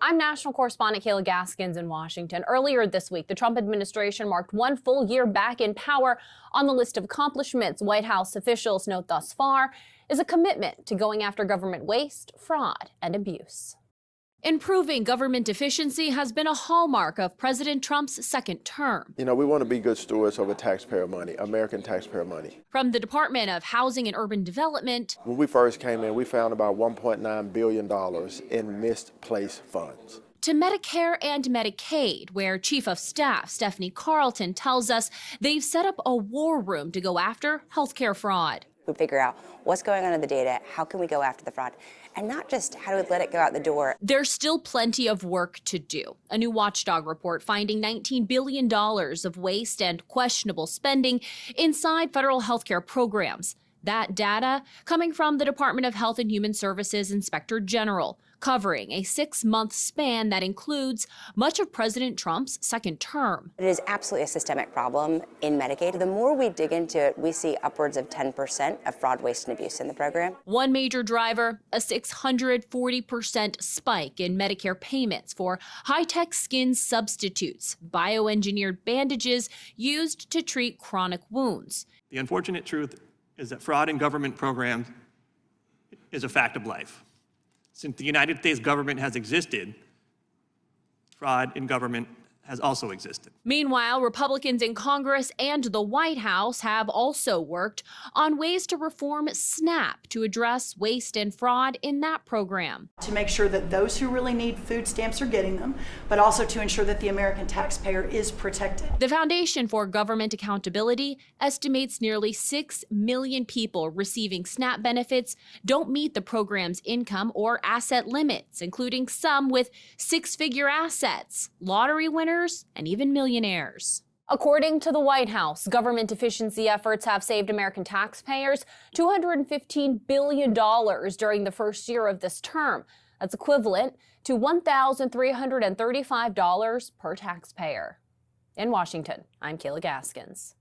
I'm national correspondent Kayla Gaskins in Washington. Earlier this week, the Trump administration marked one full year back in power. On the list of accomplishments, White House officials note thus far is a commitment to going after government waste, fraud, and abuse. Improving government efficiency has been a hallmark of President Trump's second term. We want to be good stewards over taxpayer money, American taxpayer money. From the Department of Housing and Urban Development, when we first came in, we found about $1.9 billion in misplaced funds. To Medicare and Medicaid, where Chief of Staff Stephanie Carlton tells us they've set up a war room to go after healthcare fraud. We figure out what's going on in the data, how can we go after the fraud, and not just how do we let it go out the door. There's still plenty of work to do. A new watchdog report finding $19 billion of waste and questionable spending inside federal healthcare programs. That data coming from the Department of Health and Human Services Inspector General, covering a 6-month span that includes much of President Trump's second term. It is absolutely a systemic problem in Medicaid. The more we dig into it, we see upwards of 10% of fraud, waste, and abuse in the program. One major driver, a 640% spike in Medicare payments for high-tech skin substitutes, bioengineered bandages used to treat chronic wounds. The unfortunate truth is that fraud in government programs is a fact of life. Since the United States government has existed, fraud in government has also existed. Meanwhile, Republicans in Congress and the White House have also worked on ways to reform SNAP to address waste and fraud in that program. To make sure that those who really need food stamps are getting them, but also to ensure that the American taxpayer is protected. The Foundation for Government Accountability estimates nearly 6 million people receiving SNAP benefits don't meet the program's income or asset limits, including some with 6-figure assets, lottery winners, and even millionaires. According to the White House, government efficiency efforts have saved American taxpayers $215 billion during the first year of this term. That's equivalent to $1,335 per taxpayer. In Washington, I'm Kayla Gaskins.